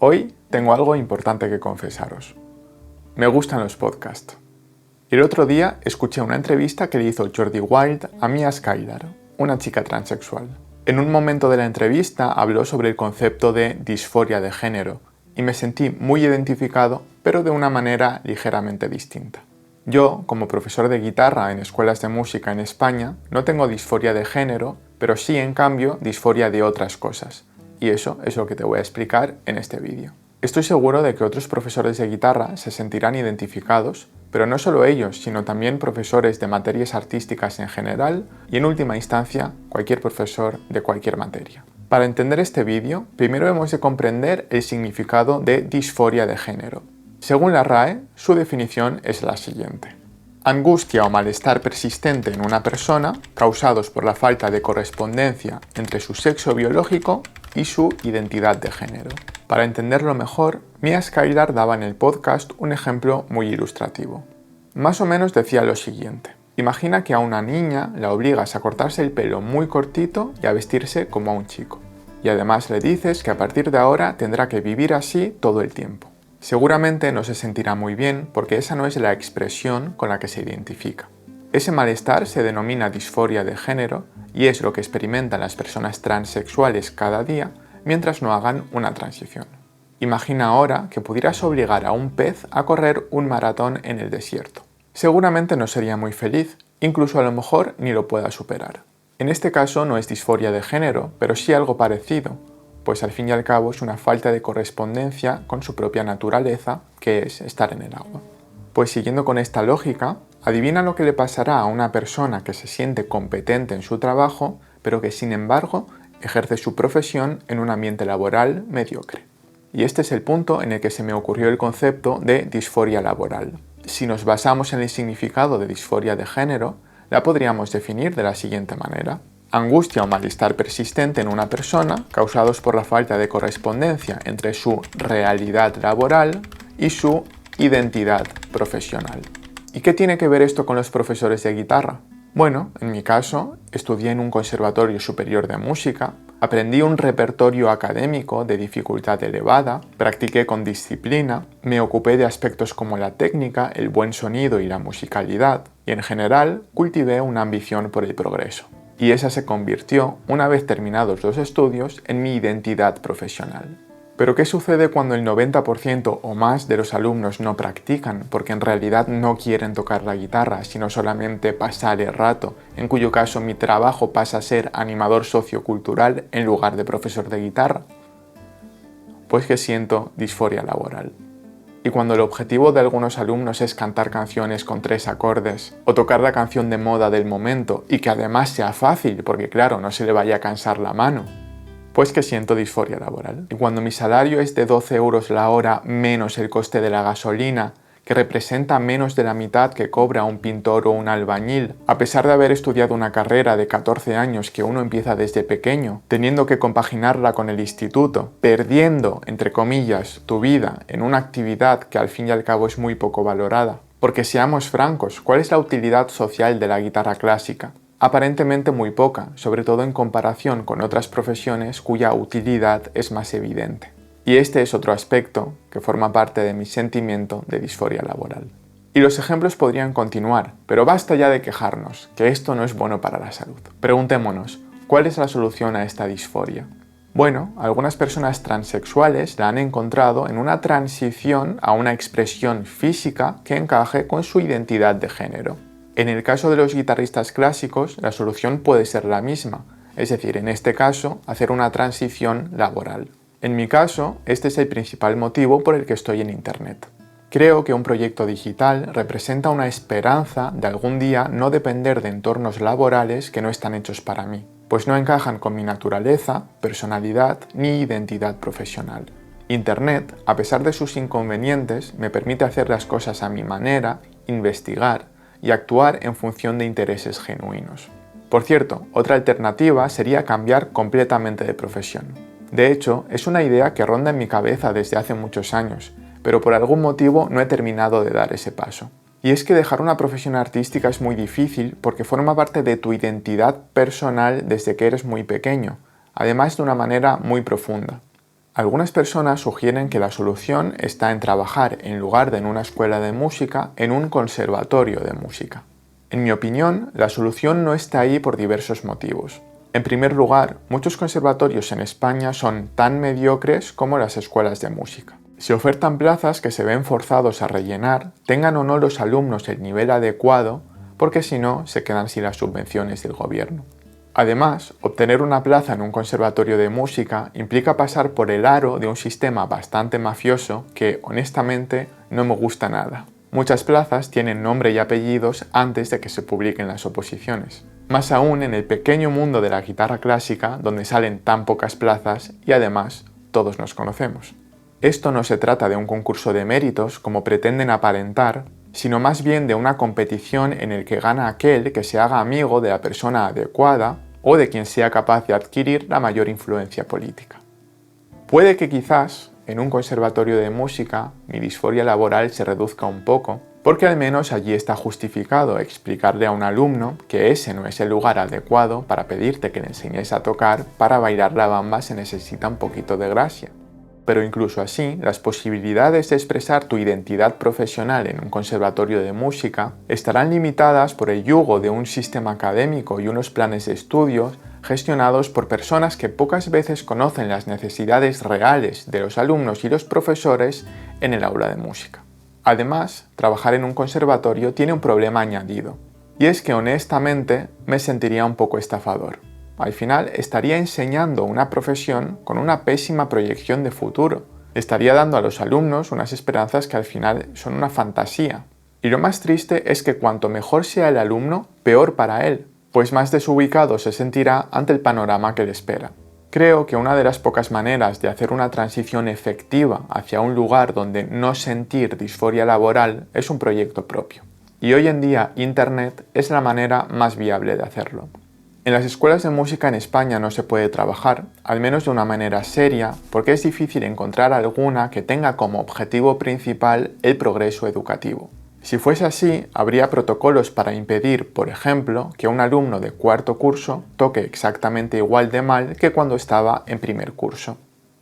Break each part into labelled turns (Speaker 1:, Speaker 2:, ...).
Speaker 1: Hoy tengo algo importante que confesaros. Me gustan los podcasts. Y el otro día escuché una entrevista que le hizo Jordi Wild a Mia Skylar, una chica transexual. En un momento de la entrevista habló sobre el concepto de disforia de género y me sentí muy identificado, pero de una manera ligeramente distinta. Yo, como profesor de guitarra en escuelas de música en España, no tengo disforia de género, pero sí, en cambio, disforia de otras cosas. Y eso es lo que te voy a explicar en este vídeo. Estoy seguro de que otros profesores de guitarra se sentirán identificados, pero no solo ellos, sino también profesores de materias artísticas en general y en última instancia cualquier profesor de cualquier materia. Para entender este vídeo, primero hemos de comprender el significado de disforia de género. Según la RAE, su definición es la siguiente: angustia o malestar persistente en una persona causados por la falta de correspondencia entre su sexo biológico y su identidad de género. Para entenderlo mejor, Mia Skylar daba en el podcast un ejemplo muy ilustrativo. Más o menos decía lo siguiente: imagina que a una niña la obligas a cortarse el pelo muy cortito y a vestirse como a un chico. Y además le dices que a partir de ahora tendrá que vivir así todo el tiempo. Seguramente no se sentirá muy bien porque esa no es la expresión con la que se identifica. Ese malestar se denomina disforia de género y es lo que experimentan las personas transexuales cada día mientras no hagan una transición. Imagina ahora que pudieras obligar a un pez a correr un maratón en el desierto. Seguramente no sería muy feliz, incluso a lo mejor ni lo pueda superar. En este caso no es disforia de género, pero sí algo parecido, pues al fin y al cabo es una falta de correspondencia con su propia naturaleza, que es estar en el agua. Pues siguiendo con esta lógica, adivina lo que le pasará a una persona que se siente competente en su trabajo, pero que sin embargo ejerce su profesión en un ambiente laboral mediocre. Y este es el punto en el que se me ocurrió el concepto de disforia laboral. Si nos basamos en el significado de disforia de género, la podríamos definir de la siguiente manera: angustia o malestar persistente en una persona causados por la falta de correspondencia entre su realidad laboral y su identidad profesional. ¿Y qué tiene que ver esto con los profesores de guitarra? Bueno, en mi caso, estudié en un conservatorio superior de música, aprendí un repertorio académico de dificultad elevada, practiqué con disciplina, me ocupé de aspectos como la técnica, el buen sonido y la musicalidad, y en general cultivé una ambición por el progreso. Y esa se convirtió, una vez terminados los estudios, en mi identidad profesional. Pero ¿qué sucede cuando el 90% o más de los alumnos no practican porque en realidad no quieren tocar la guitarra, sino solamente pasar el rato, en cuyo caso mi trabajo pasa a ser animador sociocultural en lugar de profesor de guitarra? Pues que siento disforia laboral. Y cuando el objetivo de algunos alumnos es cantar canciones con 3 acordes o tocar la canción de moda del momento y que además sea fácil porque claro, no se le vaya a cansar la mano, pues que siento disforia laboral. Y cuando mi salario es de 12 euros la hora menos el coste de la gasolina, que representa menos de la mitad que cobra un pintor o un albañil, a pesar de haber estudiado una carrera de 14 años que uno empieza desde pequeño, teniendo que compaginarla con el instituto, perdiendo, entre comillas, tu vida en una actividad que al fin y al cabo es muy poco valorada. Porque seamos francos, ¿cuál es la utilidad social de la guitarra clásica? Aparentemente muy poca, sobre todo en comparación con otras profesiones cuya utilidad es más evidente. Y este es otro aspecto que forma parte de mi sentimiento de disforia laboral. Y los ejemplos podrían continuar, pero basta ya de quejarnos, que esto no es bueno para la salud. Preguntémonos, ¿cuál es la solución a esta disforia? Bueno, algunas personas transexuales la han encontrado en una transición a una expresión física que encaje con su identidad de género. En el caso de los guitarristas clásicos, la solución puede ser la misma, es decir, en este caso, hacer una transición laboral. En mi caso, este es el principal motivo por el que estoy en Internet. Creo que un proyecto digital representa una esperanza de algún día no depender de entornos laborales que no están hechos para mí, pues no encajan con mi naturaleza, personalidad ni identidad profesional. Internet, a pesar de sus inconvenientes, me permite hacer las cosas a mi manera, investigar y actuar en función de intereses genuinos. Por cierto, otra alternativa sería cambiar completamente de profesión. De hecho, es una idea que ronda en mi cabeza desde hace muchos años, pero por algún motivo no he terminado de dar ese paso. Y es que dejar una profesión artística es muy difícil porque forma parte de tu identidad personal desde que eres muy pequeño, además de una manera muy profunda. Algunas personas sugieren que la solución está en trabajar, en lugar de en una escuela de música, en un conservatorio de música. En mi opinión, la solución no está ahí por diversos motivos. En primer lugar, muchos conservatorios en España son tan mediocres como las escuelas de música. Se ofertan plazas que se ven forzados a rellenar, tengan o no los alumnos el nivel adecuado, porque si no, se quedan sin las subvenciones del gobierno. Además, obtener una plaza en un conservatorio de música implica pasar por el aro de un sistema bastante mafioso que, honestamente, no me gusta nada. Muchas plazas tienen nombre y apellidos antes de que se publiquen las oposiciones. Más aún en el pequeño mundo de la guitarra clásica, donde salen tan pocas plazas y además todos nos conocemos. Esto no se trata de un concurso de méritos como pretenden aparentar, sino más bien de una competición en el que gana aquel que se haga amigo de la persona adecuada o de quien sea capaz de adquirir la mayor influencia política. Puede que quizás en un conservatorio de música mi disforia laboral se reduzca un poco, porque al menos allí está justificado explicarle a un alumno que ese no es el lugar adecuado para pedirte que le enseñes a tocar. Para bailar la bamba se necesita un poquito de gracia. Pero incluso así, las posibilidades de expresar tu identidad profesional en un conservatorio de música estarán limitadas por el yugo de un sistema académico y unos planes de estudios gestionados por personas que pocas veces conocen las necesidades reales de los alumnos y los profesores en el aula de música. Además, trabajar en un conservatorio tiene un problema añadido, y es que honestamente me sentiría un poco estafador. Al final estaría enseñando una profesión con una pésima proyección de futuro. Estaría dando a los alumnos unas esperanzas que al final son una fantasía. Y lo más triste es que cuanto mejor sea el alumno, peor para él, pues más desubicado se sentirá ante el panorama que le espera. Creo que una de las pocas maneras de hacer una transición efectiva hacia un lugar donde no sentir disforia laboral es un proyecto propio. Y hoy en día Internet es la manera más viable de hacerlo. En las escuelas de música en España no se puede trabajar, al menos de una manera seria, porque es difícil encontrar alguna que tenga como objetivo principal el progreso educativo. Si fuese así, habría protocolos para impedir, por ejemplo, que un alumno de cuarto curso toque exactamente igual de mal que cuando estaba en primer curso.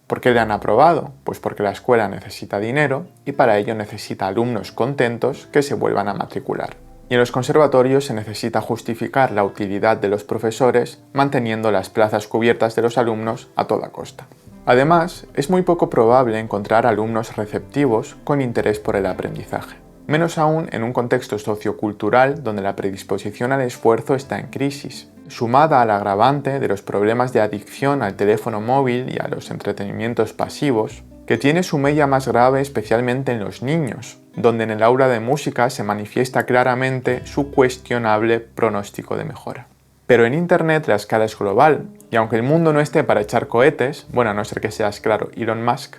Speaker 1: ¿Por qué le han aprobado? Pues porque la escuela necesita dinero y para ello necesita alumnos contentos que se vuelvan a matricular. Y en los conservatorios se necesita justificar la utilidad de los profesores manteniendo las plazas cubiertas de los alumnos a toda costa. Además, es muy poco probable encontrar alumnos receptivos con interés por el aprendizaje. Menos aún en un contexto sociocultural donde la predisposición al esfuerzo está en crisis, sumada al agravante de los problemas de adicción al teléfono móvil y a los entretenimientos pasivos, que tiene su mella más grave especialmente en los niños, donde en el aula de música se manifiesta claramente su cuestionable pronóstico de mejora. Pero en Internet la escala es global, y aunque el mundo no esté para echar cohetes, bueno, a no ser que seas, claro, Elon Musk,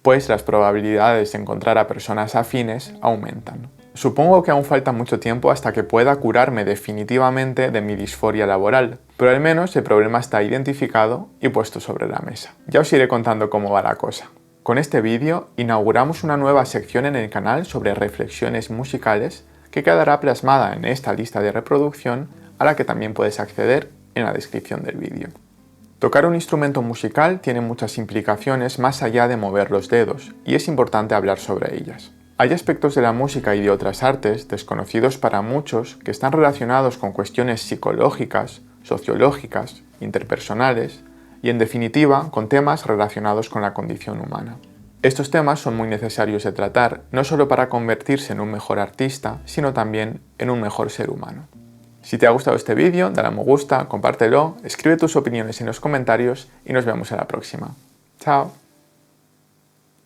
Speaker 1: pues las probabilidades de encontrar a personas afines aumentan. Supongo que aún falta mucho tiempo hasta que pueda curarme definitivamente de mi disforia laboral, pero al menos el problema está identificado y puesto sobre la mesa. Ya os iré contando cómo va la cosa. Con este vídeo inauguramos una nueva sección en el canal sobre reflexiones musicales que quedará plasmada en esta lista de reproducción a la que también puedes acceder en la descripción del vídeo. Tocar un instrumento musical tiene muchas implicaciones más allá de mover los dedos y es importante hablar sobre ellas. Hay aspectos de la música y de otras artes desconocidos para muchos que están relacionados con cuestiones psicológicas, sociológicas, interpersonales y en definitiva con temas relacionados con la condición humana. Estos temas son muy necesarios de tratar, no solo para convertirse en un mejor artista, sino también en un mejor ser humano. Si te ha gustado este vídeo, dale a me gusta, compártelo, escribe tus opiniones en los comentarios y nos vemos en la próxima. ¡Chao!